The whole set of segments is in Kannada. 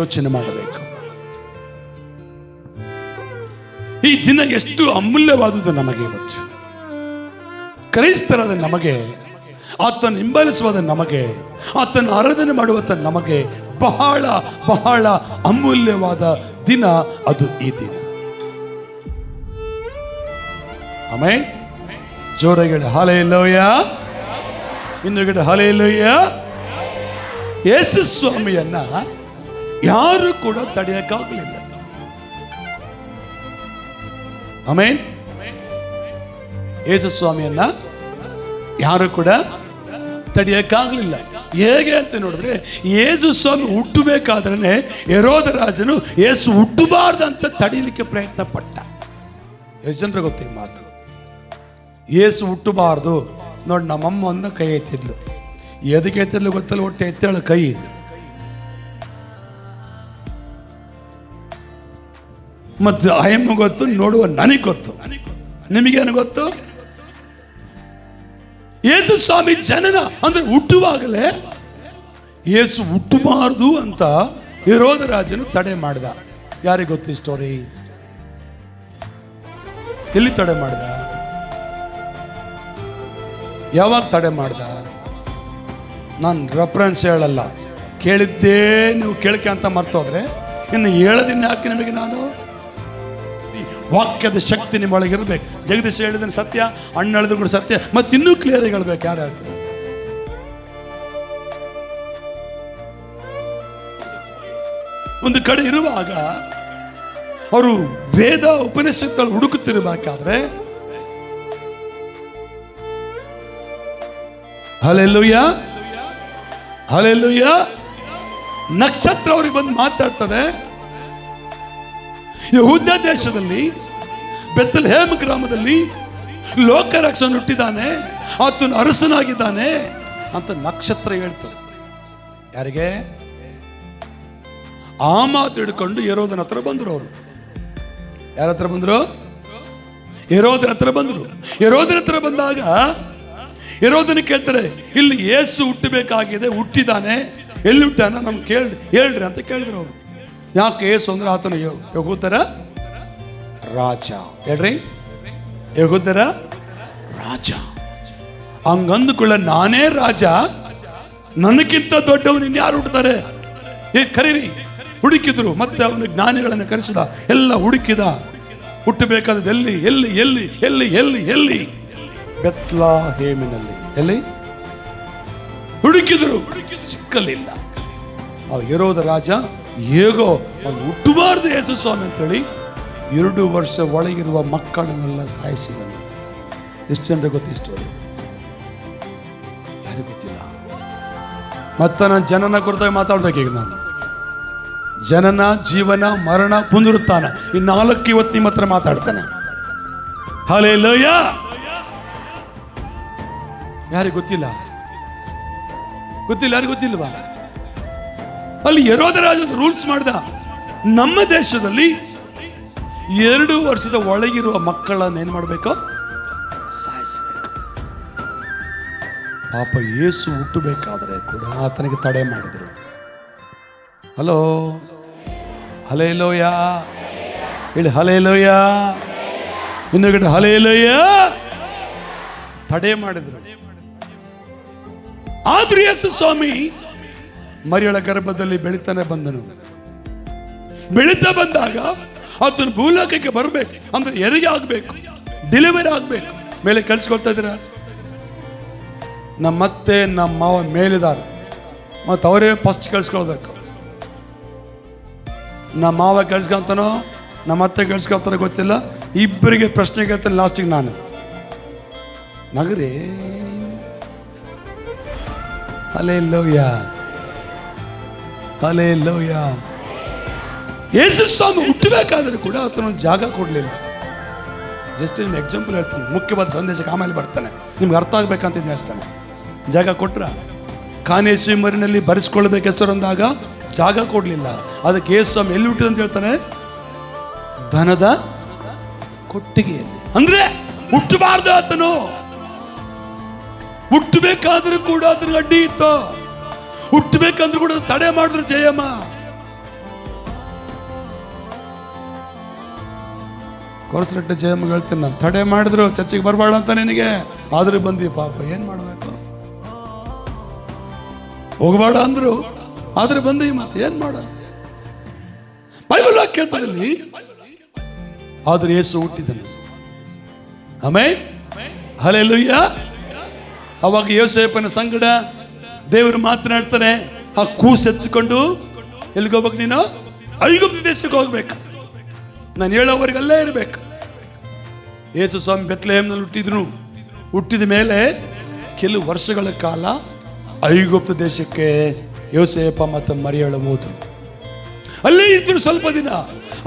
ಆಲೋಚನೆ ಮಾಡಬೇಕು. ಈ ದಿನ ಎಷ್ಟು ಅಮೂಲ್ಯವಾದುದು ನಮಗೆ ಇವತ್ತು. ಕ್ರೈಸ್ತರಾದ ನಮಗೆ, ಆತನ ಹಿಂಬಾಲಿಸುವಾದ ನಮಗೆ, ಆತನ ಆರಾಧನೆ ಮಾಡುವಂತ ನಮಗೆ ಬಹಳ ಬಹಳ ಅಮೂಲ್ಯವಾದ ದಿನ ಅದು ಈ ದಿನ. ಆಮೆನ್. ಜೋರಾಗಿ ಹಲ್ಲೆಲೂಯಾ. ಇನ್ನೊಂದು ಹಲ್ಲೆಲೂಯಾ. ಯೇಸು ಸ್ವಾಮಿಯನ್ನ ಯಾರು ಕೂಡ ತಡೆಯಕ್ಕಾಗಲಿಲ್ಲ. ಆಮೆನ್. ಯೇಸು ಸ್ವಾಮಿಯನ್ನ ಯಾರು ಕೂಡ ತಡೆಯಕ್ಕಾಗಲಿಲ್ಲ. ಹೇಗೆ ಅಂತ ನೋಡಿದ್ರೆ, ಯೇಸು ಸ್ವಾಮಿ ಹುಟ್ಟಬೇಕಾದ್ರೆ ಹೆರೋದ ರಾಜನು ಯೇಸು ಹುಟ್ಟಬಾರ್ದಂತ ತಡೀಲಿಕ್ಕೆ ಪ್ರಯತ್ನ ಪಟ್ಟ. ಎಷ್ಟು ಜನರು ಗೊತ್ತ ಈ ಮಾತು? ಯೇಸು ಹುಟ್ಟಬಾರ್ದು ನೋಡಿ. ನಮ್ಮಮ್ಮ ಒಂದ ಕೈ ಎತ್ತಿದ್ಲು. ಎದಕ್ಕೆ ಎತ್ತಿದ್ಲು ಗೊತ್ತಲ್ಲ, ಒಟ್ಟು ಎತ್ತೇಳು ಕೈ. ಮತ್ತು ಅಯ್ಯಮ್ಮ ಗೊತ್ತು, ನೋಡುವ ನನಗೆ ಗೊತ್ತು. ನಿಮಗೇನು ಗೊತ್ತು? ಯೇಸು ಸ್ವಾಮಿ ಜನನ ಅಂದ್ರೆ ಹುಟ್ಟುವಾಗಲೇ ಯೇಸು ಹುಟ್ಟಬಾರ್ದು ಅಂತ ಹೆರೋದ ರಾಜನು ತಡೆ ಮಾಡಿದ. ಯಾರಿಗೆ ಗೊತ್ತು ಈ ಸ್ಟೋರಿ? ಎಲ್ಲಿ ತಡೆ ಮಾಡ್ದ? ಯಾವಾಗ ತಡೆ ಮಾಡ್ದ? ನಾನು ರೆಫರೆನ್ಸ್ ಹೇಳಲ್ಲ, ಕೇಳಿದ್ದೇ ನೀವು ಕೇಳಿಕೆ ಅಂತ ಮರ್ತೋದ್ರೆ ಇನ್ನು ಹೇಳದಿನ ಯಾಕೆ ನಿಮಗೆ? ನಾನು ವಾಕ್ಯದ ಶಕ್ತಿ ನಿಮ್ಮೊಳಗಿರ್ಬೇಕು. ಜಗದೀಶ್ ಹೇಳಿದ್ರೆ ಸತ್ಯ, ಅಣ್ಣ ಹೇಳಿದ್ರು ಕೂಡ ಸತ್ಯ, ಮತ್ತೆ ಇನ್ನೂ ಕ್ಲಿಯರ್ ಆಗಿ ಹೇಳ್ಬೇಕು. ಯಾರು ಹೇಳ್ತಾರೆ? ಒಂದು ಕಡೆ ಇರುವಾಗ ಅವರು ವೇದ ಉಪನಿಷತ್ತುಗಳು ಹುಡುಕುತ್ತಿರಬೇಕಾದ್ರೆ ಹಲ್ಲೆಲೂಯಾ ಹಲ್ಲೆಲೂಯಾ ನಕ್ಷತ್ರ ಅವ್ರಿಗೆ ಬಂದು ಮಾತಾಡ್ತದೆ. ಯೆಹೂದ ದೇಶದಲ್ಲಿ ಬೆತ್ಲೆಹೇಮ್ ಗ್ರಾಮದಲ್ಲಿ ಲೋಕರಕ್ಷಕನು ಹುಟ್ಟಿದ್ದಾನೆ, ಆತನು ಅರಸನಾಗಿದ್ದಾನೆ ಅಂತ ನಕ್ಷತ್ರ ಹೇಳ್ತದೆ. ಯಾರಿಗೆ? ಆ ಮಾತು ಹಿಡ್ಕೊಂಡು ಹೆರೋದನ ಹತ್ರ ಬಂದರು. ಅವರು ಯಾರ ಹತ್ರ ಬಂದರು? ಹೆರೋದನ ಹತ್ರ ಬಂದರು. ಹೆರೋದನ ಹತ್ರ ಬಂದಾಗ ಹೆರೋದನ ಕೇಳ್ತಾರೆ, ಇಲ್ಲಿ ಯೇಸು ಹುಟ್ಟಬೇಕಾಗಿದೆ, ಹುಟ್ಟಿದ್ದಾನೆ, ಎಲ್ಲಿ ಹುಟ್ಟಾನ ನಮ್ಗೆ ಹೇಳ್ರಿ ಅಂತ ಕೇಳಿದ್ರು ಅವರು. ಯಾಕೆ? ಯೇಸು ಅಂದ್ರೆ ಆತನ ಯೆಹೂದರ ರಾಜ. ಹೇಳ್ರಿ, ಯೆಹೂದರ ರಾಜ. ಹಂಗಂದುಕೊಳ್ಳ ನಾನೇ ರಾಜ, ನನಗಿಂತ ದೊಡ್ಡವನು ಇನ್ಯಾರು ಹುಟ್ಟುತ್ತಾರೆ? ಕರೀರಿ. ಹುಡುಕಿದ್ರು. ಮತ್ತೆ ಅವನು ಜ್ಞಾನಿಗಳನ್ನು ಕರೆಸಿದ. ಎಲ್ಲ ಹುಡುಕಿದ. ಹುಟ್ಟಬೇಕಾದ ಎಲ್ಲಿ ಎಲ್ಲಿ ಎಲ್ಲಿ ಎಲ್ಲಿ ಎಲ್ಲಿ ಎಲ್ಲಿ? ಬೆತ್ಲೆಹೇಮಿನಲ್ಲಿ. ಎಲ್ಲಿ ಹುಡುಕಿದ್ರು, ಸಿಕ್ಕಲಿಲ್ಲ. ಹೆರೋದ ರಾಜ ಹೇಗೋ ಅವನು ಹುಟ್ಟಬಾರ್ದು ಯೇಸು ಸ್ವಾಮಿ ಅಂತೇಳಿ 2 ವರ್ಷ ಒಳಗಿರುವ ಮಕ್ಕಳನ್ನೆಲ್ಲ ಸಾಯಿಸಿದನು. ಎಷ್ಟು ಜನರಿಗೆ ಗೊತ್ತು ಈ ಸ್ಟೋರಿ? ಯಾರಿಗೂ ಗೊತ್ತಿಲ್ಲ. ಮತ್ತೆ ನಾನು ಜನನ ಕುರಿತಾಗಿ ಮಾತಾಡ್ಬೇಕೀಗ. ನಾನು ಜನನ, ಜೀವನ, ಮರಣ, ಪುನರುತ್ಥಾನ ಈ 4 ಇವತ್ತು ನಿಮ್ಮ ಹತ್ರ ಮಾತಾಡ್ತಾನೆ. ಹಲ್ಲೆಲೂಯಾ. ಯಾರಿಗೆ ಗೊತ್ತಿಲ್ಲ? ಗೊತ್ತಿಲ್ಲ? ಯಾರಿಗೆ ಗೊತ್ತಿಲ್ವಾ? ಅಲ್ಲಿ ಹೆರೋದ ರಾಜ ರೂಲ್ಸ್ ಮಾಡ್ದ, ನಮ್ಮ ದೇಶದಲ್ಲಿ 2 ವರ್ಷದ ಒಳಗಿರುವ ಮಕ್ಕಳನ್ನ ಏನ್ ಮಾಡ್ಬೇಕು? ಸಾಯಿಸಬೇಕು. ಪಾಪ ಯೇಸು ಹುಟ್ಟಬೇಕಾದ್ರೆ ಕೂಡ ಆತನಿಗೆ ತಡೆ ಮಾಡಿದ್ರು. ಹಲೋ, ಹಲ್ಲೆಲೂಯಾ ಹೇಳಿ. ಹಲ್ಲೆಲೂಯಾ. ಇನ್ನೊಂದು ಹಲ್ಲೆಲೂಯಾ. ತಡೆ ಮಾಡಿದ್ರು. ಆದ್ರೂ ಯೇಸು ಸ್ವಾಮಿ ಮರಿಯಳ ಗರ್ಭದಲ್ಲಿ ಬೆಳಿತಾನೆ ಬಂದನು. ಬೆಳೀತಾ ಬಂದಾಗ ಆತನು ಭೂಲೋಕಕ್ಕೆ ಬರಬೇಕು ಅಂದ್ರೆ ಹೆರಿಗೆ ಆಗ್ಬೇಕು, ಡೆಲಿವರಿ ಆಗ್ಬೇಕು. ಮೇಲೆ ಕಳಿಸ್ಕೊಳ್ತಾ ಇದ್ದೀರಾ? ನಮ್ಮತ್ತೆ ನಮ್ಮ ಮಾವ ಮೇಲಿದ್ದಾರೆ, ಮತ್ತೆ ಅವರೇ ಫಸ್ಟ್ ಕಳಿಸ್ಕೊಳ್ಬೇಕು. ನಮ್ಮ ಮಾವ ಕಳ್ಸ್ಕೊಂತಾನೋ ನಮ್ಮ ಅತ್ತೆ ಕಳ್ಸ್ಕೊಳ್ತಾನೋ ಗೊತ್ತಿಲ್ಲ. ಇಬ್ಬರಿಗೆ ಪ್ರಶ್ನೆ ಕೇಳ್ತಾನೆ ಲಾಸ್ಟಿಗೆ ನಾನು. ನಗರಿ. Hallelujah hallelujah. ಯೇಸು ಸ್ವಾಮಿ ಹುಟ್ಟಬೇಕಾದ್ರೆ ಕೂಡ ಆತನೊಂದು ಜಾಗ ಕೊಡಲಿಲ್ಲ. ಜಸ್ಟ್ ನಿಮ್ಗೆ ಎಕ್ಸಾಂಪಲ್ ಹೇಳ್ತಾನೆ, ಮುಖ್ಯವಾದ ಸಂದೇಶಕ್ಕೆ ಆಮೇಲೆ ಬರ್ತಾನೆ, ನಿಮ್ಗೆ ಅರ್ಥ ಆಗ್ಬೇಕಂತ ಹೇಳ್ತಾನೆ. ಜಾಗ ಕೊಟ್ರ? ಕಾನೇಸಿ ಮರಿನಲ್ಲಿ ಬರೆಸ್ಕೊಳ್ಬೇಕು ಹೆಸರು ಅಂದಾಗ ಜಾಗ ಕೊಡ್ಲಿಲ್ಲ. ಅದಕ್ಕೆ ಯೇಸು ಸ್ವಾಮಿ ಎಲ್ಲಿ ಹುಟ್ಟಿದ ಅಂತ ಹೇಳ್ತಾನೆ? ದನದ ಕೊಟ್ಟಿಗೆಯಲ್ಲಿ. ಅಂದ್ರೆ ಹುಟ್ಟಬಾರ್ದು ಆತನು. ಹುಟ್ಟಬೇಕಾದ್ರೂ ಕೂಡ ಅದ್ರ ಅಡ್ಡಿ ಇತ್ತು. ಹುಟ್ಟಬೇಕಂದ್ರೂ ಕೂಡ ತಡೆ ಮಾಡಿದ್ರು ಜಯಮ್ಮ. ಕೊರಸರಟ್ಟೆ ಜಯಮ್ಮಗೆ ಹೇಳ್ತೀನಿ ನಾನು, ತಡೆ ಮಾಡಿದ್ರು ಚರ್ಚಿಗೆ ಬರಬೇಡ ಅಂತ ನಿನಗೆ, ಆದ್ರೂ ಬಂದಿ ಪಾಪ, ಏನ್ ಮಾಡ್ಬೇಕು? ಹೋಗಬೇಡ ಅಂದ್ರು ಆದ್ರೆ ಬಂದಿ, ಮತ್ತೆ ಏನ್ ಮಾಡ? ಬೈಬಲ್ ಕೇಳ್ತದಲ್ಲಿ ಆದ್ರೆ ಯೇಸು ಹುಟ್ಟಿದನು. ಆಮೇಲೆ ಹಲ್ಲೆಲೂಯಾ. ಅವಾಗ ಯೋಸೇಫನ ಸಂಗಡ ದೇವರು ಮಾತನಾಡ್ತಾರೆ, ಆ ಕೂಸು ಎತ್ತಿಕೊಂಡು ಎಲ್ಲಿಗೆ ಹೋಗ್ಬೇಕು? ನೀನು ಐಗುಪ್ತ ದೇಶಕ್ಕೆ ಹೋಗ್ಬೇಕು, ನಾನು ಹೇಳೋವರೆಗೆ ಅಲ್ಲೇ ಇರ್ಬೇಕು. ಯೇಸು ಸ್ವಾಮಿ ಬೆತ್ಲೆಹೇಮ್ನಲ್ಲಿ ಹುಟ್ಟಿದ್ರು. ಹುಟ್ಟಿದ ಮೇಲೆ ಕೆಲವು ವರ್ಷಗಳ ಕಾಲ ಐಗುಪ್ತ ದೇಶಕ್ಕೆ ಯೋಸೇಫ ಮತ್ತು ಮರಿಯಳು ಹೋದ್ರು. ಅಲ್ಲೇ ಇದ್ರು ಸ್ವಲ್ಪ ದಿನ.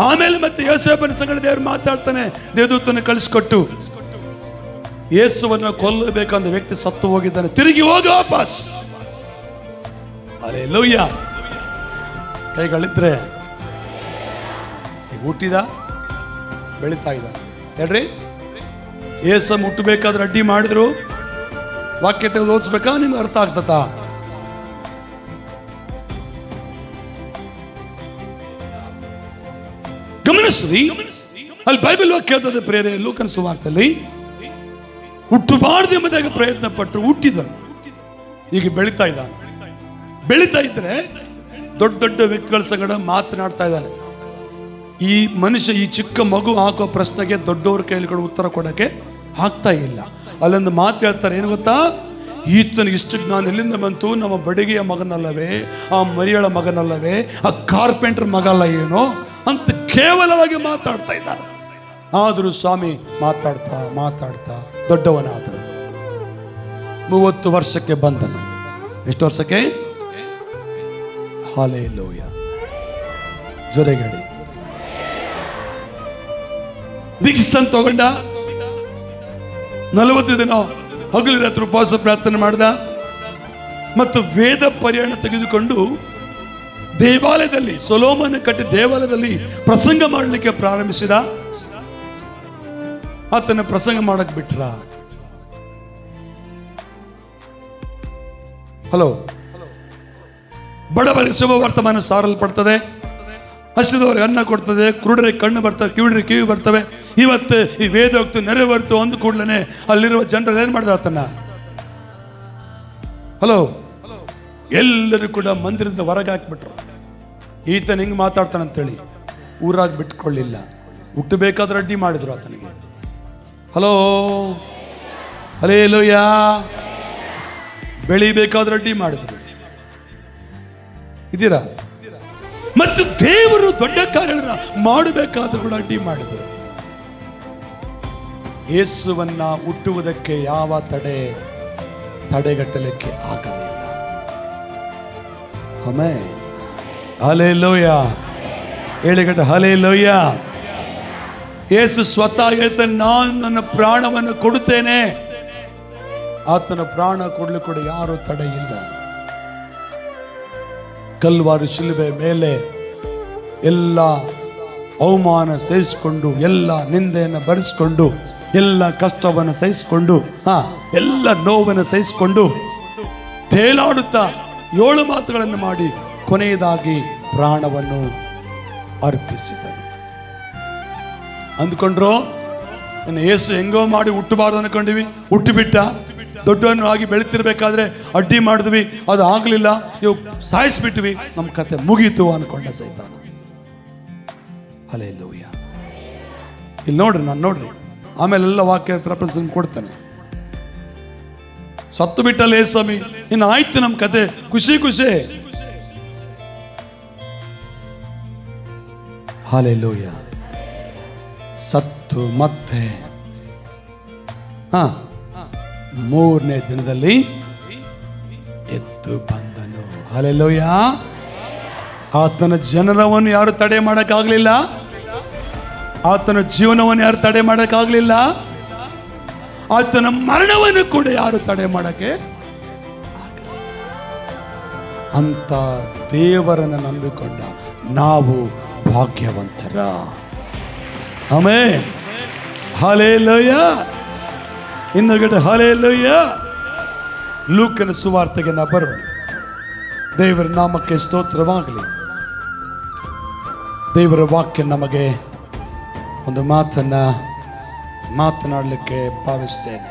ಆಮೇಲೆ ಮತ್ತೆ ಯೋಸೇಫನ ಸಂಗಡ ದೇವರು ಮಾತಾಡ್ತಾನೆ, ದೇವದೂತನ ಕಳಿಸ್ಕೊಟ್ಟು, ಯೇಸುವನ್ನು ಕೊಲ್ಲಬೇಕಂದ ವ್ಯಕ್ತಿ ಸತ್ತು ಹೋಗಿದ್ದಾನೆ, ತಿರುಗಿ ಹೋಗಿ ವಾಪಸ್. ಹಲ್ಲೆಲೂಯಾ. ಕೈಗಳಿದ್ರೆ ಹುಟ್ಟಿದ, ಬೆಳೀತಾ ಇದ್ದ. ಹೇಳ್ರಿ, ಯೇಸು ಹುಟ್ಟಬೇಕಾದ್ರೆ ಅಡ್ಡಿ ಮಾಡಿದ್ರು. ವಾಕ್ಯ ತೆಗೆದು ಓದಿಸ್ಬೇಕಾ? ನಿಮ್ಗೆ ಅರ್ಥ ಆಗ್ತತ? ಗಮನಿಸ್ರಿ, ಅಲ್ಲಿ ಬೈಬಲ್ ವಾಕ್ಯ ಹೇಳ್ತದೆ ಪ್ರೇರೆ, ಲೂಕನ ಸುವಾರ್ತೆಯಲ್ಲಿ ಹುಟ್ಟಬಾರ್ದು ಎಂಬುದಾಗಿ ಪ್ರಯತ್ನ ಪಟ್ಟರು, ಹುಟ್ಟಿದನು. ಈಗ ಬೆಳೀತಾ ಇದ್ದಾನೆ. ಬೆಳೀತಾ ಇದ್ರೆ ದೊಡ್ಡ ದೊಡ್ಡ ವ್ಯಕ್ತಿಗಳ ಸಂಗಡ ಮಾತನಾಡ್ತಾ ಇದ್ದಾನೆ. ಈ ಮನುಷ್ಯ, ಈ ಚಿಕ್ಕ ಮಗು ಹಾಕೋ ಪ್ರಶ್ನೆಗೆ ದೊಡ್ಡವ್ರ ಕೈಲಿ ಉತ್ತರ ಕೊಡಕ್ಕೆ ಆಗ್ತಾ ಇಲ್ಲ. ಅಲ್ಲೊಂದು ಮಾತು ಹೇಳ್ತಾರೆ, ಏನು ಗೊತ್ತಾ? ಈತನಿಗೆ ಇಷ್ಟು ಜ್ಞಾನ ಎಲ್ಲಿಂದ ಬಂತು? ನಮ್ಮ ಬಡಿಗೆಯ ಮಗನಲ್ಲವೇ? ಆ ಮರಿಯಳ ಮಗನಲ್ಲವೇ? ಆ ಕಾರ್ಪೆಂಟರ್ ಮಗ ಅಲ್ಲ ಏನೋ ಅಂತ ಕೇವಲವಾಗಿ ಮಾತಾಡ್ತಾ ಇದ್ದಾರೆ. ಆದರೂ ಸ್ವಾಮಿ ಮಾತಾಡ್ತಾ ಮಾತಾಡ್ತಾ ದೊಡ್ಡವನಾದರು. 30 ವರ್ಷಕ್ಕೆ ಬಂದನು. ಎಷ್ಟು ವರ್ಷಕ್ಕೆ? ಹಲ್ಲೆಲೂಯಾ. ಜೊರೆಗಡಿ ದೀಕ್ಷಿತನ್ ತಗೊಂಡ. 40 ದಿನ ಹಗಲು ರಾತ್ರಿ ಉಪವಾಸ ಪ್ರಾರ್ಥನೆ ಮಾಡಿದ ಮತ್ತು ವೇದ ಪರ್ಯಾಣ ತೆಗೆದುಕೊಂಡು ದೇವಾಲಯದಲ್ಲಿ, ಸೊಲೊಮೋನ ಕಟ್ಟಿ ದೇವಾಲಯದಲ್ಲಿ ಪ್ರಸಂಗ ಮಾಡಲಿಕ್ಕೆ ಪ್ರಾರಂಭಿಸಿದ. ಆತನ ಪ್ರಸಂಗ ಮಾಡಕ್ ಬಿಟ್ರ. ಹಲೋ, ಬಡವರಿಗೆ ಶುಭ ವರ್ತಮಾನ ಸಾರಲ್ಪಡ್ತದೆ, ಹಸಿದವರಿಗೆ ಅನ್ನ ಕೊಡ್ತದೆ, ಕುರುಡರಿಗೆ ಕಣ್ಣು ಬರ್ತವೆ, ಕಿವಿಡರಿಗೆ ಕಿವಿ ಬರ್ತವೆ. ಇವತ್ತು ಈ ವೇದೋಕ್ತಿ ನೆರವೇರ್ತು ಅಂದ ಕೂಡಲೇ ಅಲ್ಲಿರುವ ಜನರು ಏನ್ ಮಾಡ್ದ ಆತನ? ಹಲೋ, ಎಲ್ಲರೂ ಕೂಡ ಮಂದಿರದಿಂದ ಹೊರಗೆ ಹಾಕ್ಬಿಟ್ರು. ಈತನ ಹಿಂಗ್ ಮಾತಾಡ್ತಾನಂತೇಳಿ ಊರಾಗ ಬಿಟ್ಕೊಳ್ಳಿಲ್ಲ. ಹುಟ್ಟಬೇಕಾದ್ರೆ ಅಡ್ಡಿ ಮಾಡಿದ್ರು ಆತನಿಗೆ. Hello, hallelujah. ಬೆಳಿಬೇಕಾದ್ರೆ ಅಡ್ಡಿ ಮಾಡಿದ್ರು. ಇದೀರಾ? ಮತ್ತು ದೇವರು ದೊಡ್ಡ ಕಾರ್ಯಗಳನ್ನ ಮಾಡಬೇಕಾದ್ರೂ ಕೂಡ ಅಡ್ಡಿ ಮಾಡಿದ್ರು. ಯೇಸುವನ್ನ ಹುಟ್ಟುವುದಕ್ಕೆ ಯಾವ ತಡೆಗಟ್ಟಲಿಕ್ಕೆ ಆಗಲಿಲ್ಲ. ಆಮೆನ್. ಹಲ್ಲೆಲೂಯಾ. ಹೇಳಿಗಟ್ಟ ಹಲ್ಲೆಲೂಯಾ. ಯೇಸು ಸ್ವತಃ ಹೇಳ್ತಾನೆ, ನಾನು ನನ್ನ ಪ್ರಾಣವನ್ನು ಕೊಡುತ್ತೇನೆ. ಆತನ ಪ್ರಾಣ ಕೊಡ್ಲಿಕ್ಕೆ ಕೂಡ ಯಾರು ತಡೆ ಇಲ್ಲ. ಕಲ್ವಾರಿ ಶಿಲುಬೆ ಮೇಲೆ ಎಲ್ಲ ಅವಮಾನ ಸಹಿಸಿಕೊಂಡು, ಎಲ್ಲ ನಿಂದೆಯನ್ನು ಭರಿಸಿಕೊಂಡು, ಎಲ್ಲ ಕಷ್ಟವನ್ನು ಸಹಿಸಿಕೊಂಡು, ಎಲ್ಲ ನೋವನ್ನು ಸಹಿಸಿಕೊಂಡು, ತೇಲಾಡುತ್ತಾ 7 ಮಾತುಗಳನ್ನು ಮಾಡಿ ಕೊನೆಯದಾಗಿ ಪ್ರಾಣವನ್ನು ಅರ್ಪಿಸಿದರು. ಅಂದ್ಕೊಂಡ್ರು ಇನ್ನು ಯೇಸು ಹೆಂಗೋ ಮಾಡಿ ಹುಟ್ಟಬಾರ್ದು ಅನ್ಕೊಂಡಿವಿ, ಹುಟ್ಟುಬಿಟ್ಟ. ದೊಡ್ಡವನ್ನು ಆಗಿ ಬೆಳಿತಿರ್ಬೇಕಾದ್ರೆ ಅಡ್ಡಿ ಮಾಡಿದ್ವಿ, ಅದು ಆಗ್ಲಿಲ್ಲ, ಇವು ಸಾಯಿಸ್ಬಿಟ್ವಿ, ನಮ್ಮ ಕತೆ ಮುಗೀತು ಅನ್ಕೊಂಡ ಸೈತಾನ. ಹಲ್ಲೆಲೂಯಾ. ಇಲ್ಲಿ ನೋಡ್ರಿ, ನಾನು ನೋಡ್ರಿ, ಆಮೇಲೆಲ್ಲ ವಾಕ್ಯ ಪ್ರಪಂಚ ಕೊಡ್ತಾನೆ. ಸತ್ತು ಬಿಟ್ಟಲ್ಲ ಏ ಸ್ವಾಮಿ, ಇನ್ನು ಆಯ್ತು ನಮ್ಮ ಕತೆ, ಖುಷಿ ಖುಷಿ. ಹಲ್ಲೆಲೂಯಾ. ಸತ್ತು ಮತ್ತೆ 3ನೇ ದಿನದಲ್ಲಿ ಎದ್ದು ಬಂದನು. ಹಲ್ಲೆಲೂಯಾ. ಆತನ ಜನನವನ್ನು ಯಾರು ತಡೆ ಮಾಡಕ್ಕಾಗ್ಲಿಲ್ಲ, ಆತನ ಜೀವನವನ್ನು ಯಾರು ತಡೆ ಮಾಡಕ್ಕಾಗ್ಲಿಲ್ಲ, ಆತನ ಮರಣವನ್ನು ಕೂಡ ಯಾರು ತಡೆ ಮಾಡಕ್ಕೆ. ಅಂತ ದೇವರನ್ನು ನಂಬಿಕೊಂಡ ನಾವು ಭಾಗ್ಯವಂತರ. ಆಮೆನ್. ಹಲ್ಲೆಲೂಯಾ. ಇನ್ನೊಂದು ಹಲ್ಲೆಲೂಯಾ. ಲೂಕನ ಸುವಾರ್ತೆಗೆ ನಾ ಬರೋಣ. ದೇವರ ನಾಮಕ್ಕೆ ಸ್ತೋತ್ರವಾಗಲಿ. ದೇವರ ವಾಕ್ಯ ನಮಗೆ ಒಂದು ಮಾತನ್ನ ಮಾತನಾಡಲಿಕ್ಕೆ ಭಾವಿಸ್ತೇನೆ.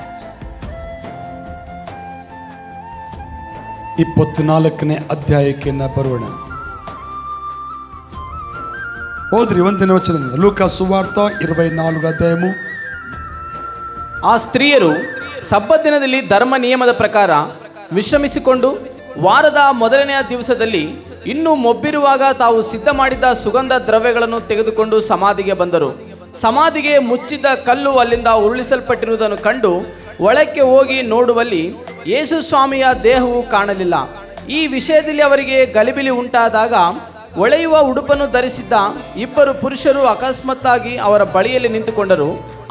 24ನೇ ಅಧ್ಯಾಯಕ್ಕೆ ಬರೋಣ. ಹೋದ್ರಿ 1ನೇ ವಚನದಿಂದ ಲೂಕಾ ಸುವಾರ್ತ 24 ಅಧ್ಯಾಯము. ಆ ಸ್ತ್ರೀಯರು ಸಬ್ಬತ್ ದಿನದಲ್ಲಿ ಧರ್ಮ ನಿಯಮದ ಪ್ರಕಾರ ವಿಶ್ರಮಿಸಿಕೊಂಡು ವಾರದ ಮೊದಲನೆಯ ದಿವಸದಲ್ಲಿ ಇನ್ನೂ ಮೊಬ್ಬಿರುವಾಗ ತಾವು ಸಿದ್ಧ ಮಾಡಿದ್ದ ಸುಗಂಧ ದ್ರವ್ಯಗಳನ್ನು ತೆಗೆದುಕೊಂಡು ಸಮಾಧಿಗೆ ಬಂದರು. ಸಮಾಧಿಗೆ ಮುಚ್ಚಿದ್ದ ಕಲ್ಲು ಅಲ್ಲಿಂದ ಉರುಳಿಸಲ್ಪಟ್ಟಿರುವುದನ್ನು ಕಂಡು ಒಳಕ್ಕೆ ಹೋಗಿ ನೋಡುವಲ್ಲಿ ಯೇಸು ಸ್ವಾಮಿಯ ದೇಹವು ಕಾಣಲಿಲ್ಲ. ಈ ವಿಷಯದಲ್ಲಿ ಅವರಿಗೆ ಗಲಿಬಿಲಿ ಉಂಟಾದಾಗ ಒಳೆಯುವ ಉಡುಪನ್ನು ಧರಿಸಿದ್ದ 2 ಪುರುಷರು ಅಕಸ್ಮಾತ್ತಾಗಿ ಅವರ ಬಳಿಯಲ್ಲಿ ನಿಂತುಕೊಂಡರು.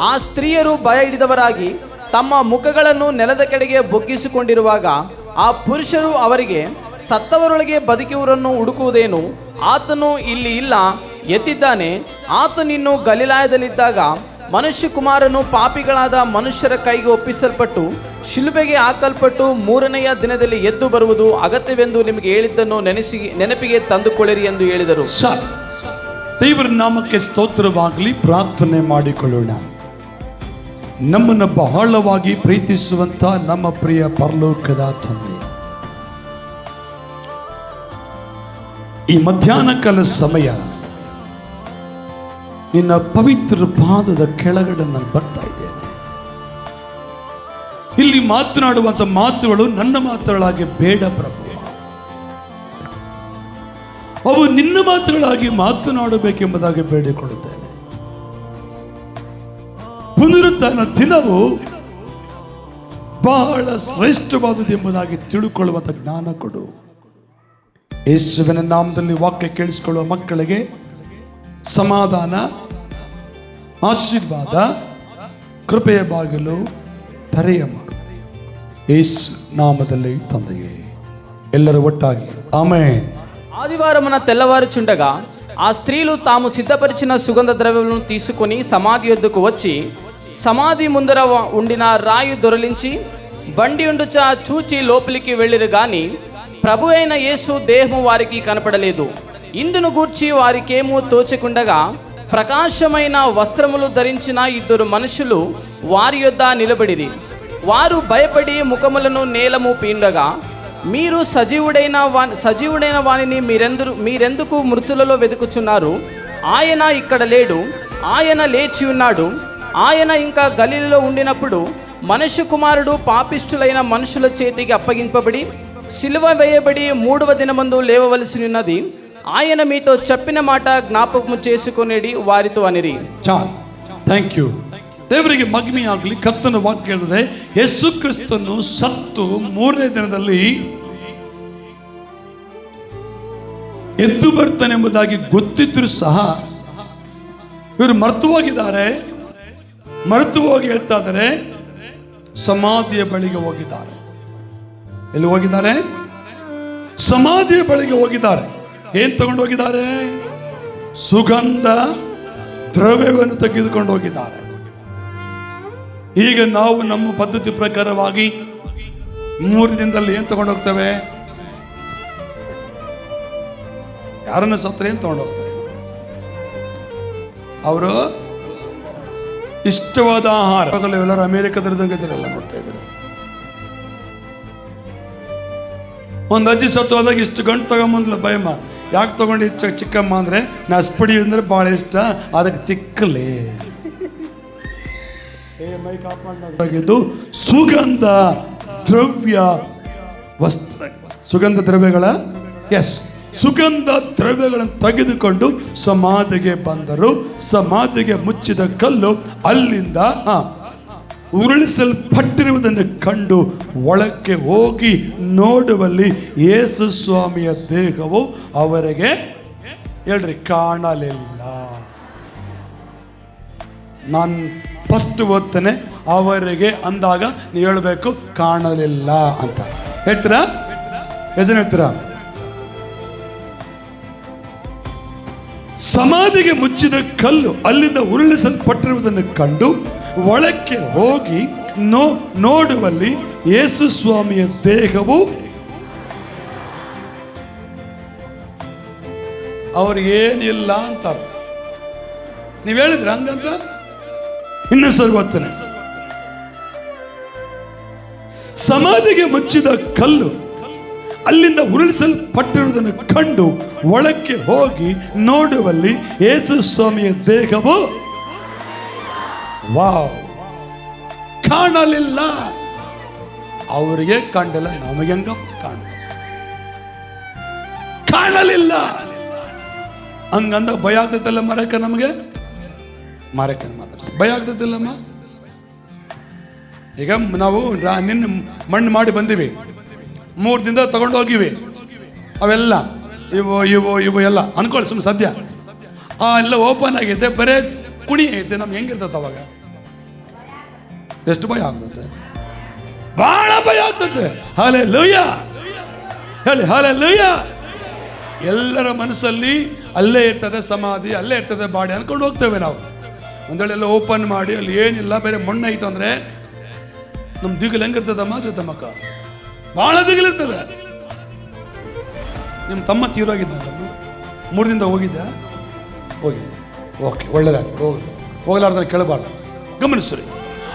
ಆ ಸ್ತ್ರೀಯರು ಭಯ ಹಿಡಿದವರಾಗಿ ತಮ್ಮ ಮುಖಗಳನ್ನು ನೆಲದ ಕಡೆಗೆ ಬೊಗ್ಗಿಸಿಕೊಂಡಿರುವಾಗ ಆ ಪುರುಷರು ಅವರಿಗೆ, ಸತ್ತವರೊಳಗೆ ಬದುಕಿಯವರನ್ನು ಹುಡುಕುವುದೇನು? ಆತನು ಇಲ್ಲಿ ಇಲ್ಲ, ಎದ್ದಿದ್ದಾನೆ. ಆತನಿನ್ನು ಗಲಿಲಾಯದಲ್ಲಿದ್ದಾಗ ಮನುಷ್ಯಕುಮಾರನು ಪಾಪಿಗಳಾದ ಮನುಷ್ಯರ ಕೈಗೆ ಒಪ್ಪಿಸಲ್ಪಟ್ಟು ಶಿಲುಬೆಗೆ ಹಾಕಲ್ಪಟ್ಟು 3ನೆಯ ದಿನದಲ್ಲಿ ಎದ್ದು ಬರುವುದು ಅಗತ್ಯವೆಂದು ನಿಮಗೆ ಹೇಳಿದ್ದನ್ನು ನೆನಪಿಗೆ ತಂದುಕೊಳ್ಳಿರಿ ಎಂದು ಹೇಳಿದರು. ದೇವರ ನಾಮಕ್ಕೆ ಸ್ತೋತ್ರವಾಗಲಿ. ಪ್ರಾರ್ಥನೆ ಮಾಡಿಕೊಳ್ಳೋಣ. ನಮ್ಮನ್ನು ಬಹಳವಾಗಿ ಪ್ರೀತಿಸುವಂತ ನಮ್ಮ ಪ್ರಿಯ ಪರಲೋಕದ ತಂದೆ, ಈ ಮಧ್ಯಾಹ್ನ ಕಾಲ ಸಮಯ ನಿನ್ನ ಪವಿತ್ರ ಪಾದದ ಕೆಳಗಡೆ ನಾನು ಬರ್ತಾ ಇದ್ದೇನೆ. ಇಲ್ಲಿ ಮಾತನಾಡುವಂತ ಮಾತುಗಳು ನನ್ನ ಮಾತುಗಳಾಗಿ ಬೇಡ ಪ್ರಭು, ಅವು ನಿನ್ನ ಮಾತುಗಳಾಗಿ ಮಾತನಾಡಬೇಕೆಂಬುದಾಗಿ ಬೇಡಿಕೊಳ್ಳುತ್ತೇನೆ. ಪುನರುತ್ಥಾನ ದಿನವು ಬಹಳ ಶ್ರೇಷ್ಠವಾದದ್ದು ಎಂಬುದಾಗಿ ತಿಳುಕೊಳ್ಳುವಂತ ಜ್ಞಾನ ಕೊಡು. ಯೇಸುವಿನ ನಾಮದಲ್ಲಿ ವಾಕ್ಯ ಕೇಳಿಸಿಕೊಳ್ಳುವ ಮಕ್ಕಳಿಗೆ ಸಮಾಧಾನ, ಆಶೀರ್ವಾದ, ಕೃಪೆಯ ಬಾಗಿಲು ತೆರೆಯ ಮಾಡು. ಯೇಸು ನಾಮದಲ್ಲಿ ತಂದೆಯೇ, ಎಲ್ಲರೂ ಒಟ್ಟಾಗಿ ಆಮೆನ್. ఆదివారమున తెల్లవారు చుండగా ఆ స్త్రీలు తాము సిద్ధపరిచిన సుగంధ ద్రవ్యములను తీసుకొని సమాధి యొద్దకు వచ్చి సమాధి ముందర ఉండిన రాయి దొరలించి బండి ఉండుచ చూచి లోపలికి వెళ్ళిరు గాని ప్రభు అయిన యేసు దేహము వారికి కనపడలేదు. ఇందును గూర్చి వారికేమూ తోచకుండగా ప్రకాశమైన వస్త్రములు ధరించిన 2 మనుషులు వారి యొద్ద నిలబడిరి. వారు భయపడి ముఖములను నేలము పీండగా, మీరు సజీవుడైన వానిని మీరెందుకు మృతులలో వెతుకుచున్నారు? ఆయన ఇక్కడ లేడు, ఆయన లేచి ఉన్నాడు. ఆయన ఇంకా గలిలీలో ఉండినప్పుడు మనుష్య కుమారుడు పాపిష్ఠులైన మనుషుల చేతికి అప్పగింపబడి సిలువ వేయబడి 3వ దినమందు లేవవలసి ఉన్నది. ఆయన మీతో చెప్పిన మాట ಜ್ಞಾಪಕము చేసుకొనిడి ವಾರಿతో ಅನಿರಿ. Thank you. ದೇವರಿಗೆ ಮಹಿಮೆಯಾಗಲಿ. ಕರ್ತನ ವಾಕ್ಯ ಹೇಳಿದೆ, ಯೇಸು ಕ್ರಿಸ್ತನು ಸತ್ತು 3ನೇ ದಿನದಲ್ಲಿ ಎದ್ದು ಬರ್ತಾನೆ ಎಂಬುದಾಗಿ ಗೊತ್ತಿದ್ರು ಸಹ ಇವರು ಮರೆತು ಹೋಗಿ ಹೇಳ್ತಾ ಇದ್ದಾರೆ, ಸಮಾಧಿಯ ಬಳಿಗೆ ಹೋಗಿದ್ದಾರೆ. ಎಲ್ಲಿ ಹೋಗಿದ್ದಾರೆ? ಸಮಾಧಿಯ ಬಳಿಗೆ ಹೋಗಿದ್ದಾರೆ. ಏನ್ ತಗೊಂಡು ಹೋಗಿದ್ದಾರೆ? ಸುಗಂಧ ದ್ರವ್ಯವನ್ನು ತೆಗೆದುಕೊಂಡು ಹೋಗಿದ್ದಾರೆ. ಈಗ ನಾವು ನಮ್ಮ ಪದ್ಧತಿ ಪ್ರಕಾರವಾಗಿ 3 ದಿನದಲ್ಲಿ ಏನ್ ತಗೊಂಡು ಹೋಗ್ತೇವೆ? ಯಾರನ್ನ ಸತ್ರ ಏನ್ ತಗೊಂಡು ಹೋಗ್ತಾರೆ? ಅವರು ಇಷ್ಟವಾದ ಆಹಾರ. ಎಲ್ಲರೂ ಅಮೆರಿಕದಲ್ಲ ನೋಡ್ತಾ ಇದ್ದಾರೆ. ಒಂದು ಅಜ್ಜಿ ಸತ್ತು ಹೋದಾಗ ಇಷ್ಟು ಗಂಟು ತಗೊಂಬಂದ್ಲ ಭಯಮ್ಮ. ಯಾಕೆ ತಗೊಂಡು ಚಿಕ್ಕಮ್ಮ ಅಂದ್ರೆ ನಾ ಸ್ಪಡಿ ಅಂದ್ರೆ ಬಹಳ ಇಷ್ಟ, ಅದಕ್ಕೆ ತಿಕ್ಕಲಿ ಇದು ಸುಗಂಧ ದ್ರವ್ಯ ವಸ್ತ್ರ, ಸುಗಂಧ ದ್ರವ್ಯಗಳ ಸುಗಂಧ ದ್ರವ್ಯಗಳನ್ನು ತೆಗೆದುಕೊಂಡು ಸಮಾಧಿಗೆ ಬಂದರು. ಸಮಾಧಿಗೆ ಮುಚ್ಚಿದ ಕಲ್ಲು ಅಲ್ಲಿಂದ ಉರುಳಿಸಲ್ಪಟ್ಟಿರುವುದನ್ನು ಕಂಡು ಒಳಕ್ಕೆ ಹೋಗಿ ನೋಡುವಲ್ಲಿ ಯೇಸು ಸ್ವಾಮಿಯ ದೇಹವು ಅವರಿಗೆ ಹೇಳ್ರಿ ಕಾಣಲಿಲ್ಲ. ನಾನು ಫಸ್ಟ್ ಓದ್ತೇನೆ, ಅವರಿಗೆ ಅಂದಾಗ ನೀವು ಹೇಳಬೇಕು ಕಾಣಲಿಲ್ಲ ಅಂತ. ಹೇಳ್ತೀರಾ? ಎಷ್ಟು ಹೇಳ್ತೀರಾ? ಸಮಾಧಿಗೆ ಮುಚ್ಚಿದ ಕಲ್ಲು ಅಲ್ಲಿಂದ ಉರುಳಿಸಲ್ಪಟ್ಟಿರುವುದನ್ನು ಕಂಡು ಒಳಕ್ಕೆ ಹೋಗಿ ನೋಡುವಲ್ಲಿ ಯೇಸು ಸ್ವಾಮಿಯ ದೇಹವು ಅವ್ರಿಗೇನಿಲ್ಲ ಅಂತಾರೆ. ನೀವು ಹೇಳಿದ್ರ ಹಂಗಂತ? ಇನ್ನೊಂದು ಸರಿ ಓದ್ತಾನೆ. ಸಮಾಧಿಗೆ ಮುಚ್ಚಿದ ಕಲ್ಲು ಅಲ್ಲಿಂದ ಉರುಳಿಸಲ್ಪಟ್ಟಿರುವುದನ್ನು ಕಂಡು ಒಳಕ್ಕೆ ಹೋಗಿ ನೋಡುವಲ್ಲಿ ಯೇಸು ಸ್ವಾಮಿಯ ದೇಹವು ವಾವ್ ಕಾಣಲಿಲ್ಲ. ಅವರಿಗೆ ಕಂಡಲ್ಲ, ನಮಗೆ ಹೆಂಗಪ್ಪ ಕಾಣಲಿಲ್ಲ. ಹಂಗಂದ ಭಯ ಆಗ್ತೈತಲ್ಲ ಮರಕ, ನಮಗೆ ಮರಕ ಮಾತಾಡ್ಸಿ ಭಯ ಆಗ್ತೈತಿಲ್ಲಮ್ಮ. ಈಗ ನಾವು ನಿನ್ನೆ ಮಣ್ಣು ಮಾಡಿ ಬಂದಿವಿ, 3 ದಿನದ ತಗೊಂಡು ಹೋಗಿವಿ. ಅವೆಲ್ಲ ಇವು ಎಲ್ಲ ಅನ್ಕೊಳ್ಳಿ ಸುಮ್ಮನೆ ಸದ್ಯ ಎಲ್ಲ ಓಪನ್ ಆಗೈತೆ, ಬರೇ ಕುಣಿ ಐತೆ. ನಮ್ಗೆ ಹೆಂಗಿರ್ತದೆ ಅವಾಗ? ಎಷ್ಟು ಭಯ ಆಗ್ತದೆ, ಬಹಳ ಭಯ ಆಗ್ತದೆ. ಹಲ್ಲೆಲೂಯ ಹೇಳಿ, ಹಲ್ಲೆಲೂಯ. ಎಲ್ಲರ ಮನಸ್ಸಲ್ಲಿ ಅಲ್ಲೇ ಇರ್ತದೆ ಸಮಾಧಿ, ಅಲ್ಲೇ ಇರ್ತದೆ ಬಾಡಿ ಅನ್ಕೊಂಡು ಹೋಗ್ತೇವೆ ನಾವು. ಒಂದೇಳೆ ಎಲ್ಲ ಓಪನ್ ಮಾಡಿ ಅಲ್ಲಿ ಏನಿಲ್ಲ, ಬೇರೆ ಮಣ್ಣು ಐತೆ ಅಂದ್ರೆ ನಮ್ ದಿಗಿಲ್ ಹೆಂಗಿರ್ತದಮ್ಮ ಜೊತೆ ಮಕ್ಕ, ಬಹಳ ದಿಗಿಲಿರ್ತದೆ. ನಿಮ್ಮ ತಮ್ಮ ತೀರೋಗಿದ್ದ 3 ದಿನದ ಹೋಗಿದ್ದ? ಹೋಗಿ ಓಕೆ, ಒಳ್ಳೇದಾಗ್ತದೆ. ಹೋಗಲಾರ್ದ ಕೇಳಬಾರ್ದು. ಗಮನಿಸ್ರಿ,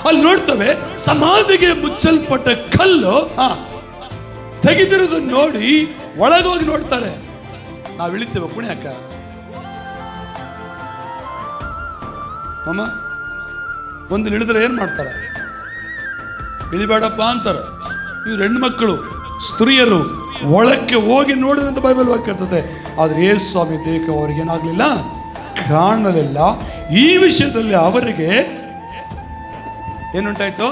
ಅಲ್ಲಿ ನೋಡ್ತವೆ ಸಮಾಧಿಗೆ ಮುಚ್ಚಲ್ಪಟ್ಟ ಕಲ್ಲು ತೆಗೆದಿರೋದನ್ನ ನೋಡಿ ಒಳಗೋಗಿ ನೋಡ್ತಾರೆ. ನಾವು ಇಳಿತೇವೆ ಪುಣ್ಯಕ್ಕ ಅಮ್ಮ. ಒಂದು ಇಳಿದ್ರೆ ಏನ್ ಮಾಡ್ತಾರೆ? ಇಳಿಬೇಡಪ್ಪ ಅಂತಾರೆ. ಇವ್ರು ಹೆಣ್ಮಕ್ಕಳು, ಸ್ತ್ರೀಯರು ಒಳಕ್ಕೆ ಹೋಗಿ ನೋಡಿದಂತ ಬೈಬಲ್ ವಾಕ್ಯ ಇರ್ತದೆ. ಆದ್ರೆ ಯೇಸು ಸ್ವಾಮಿ ದೇಹ ಅವರಿಗೆ ಏನಾಗ್ಲಿಲ್ಲ, ಕಾಣಲಿಲ್ಲ. ಈ ವಿಷಯದಲ್ಲಿ ಅವರಿಗೆ ಏನುಂಟಾಯ್ತು?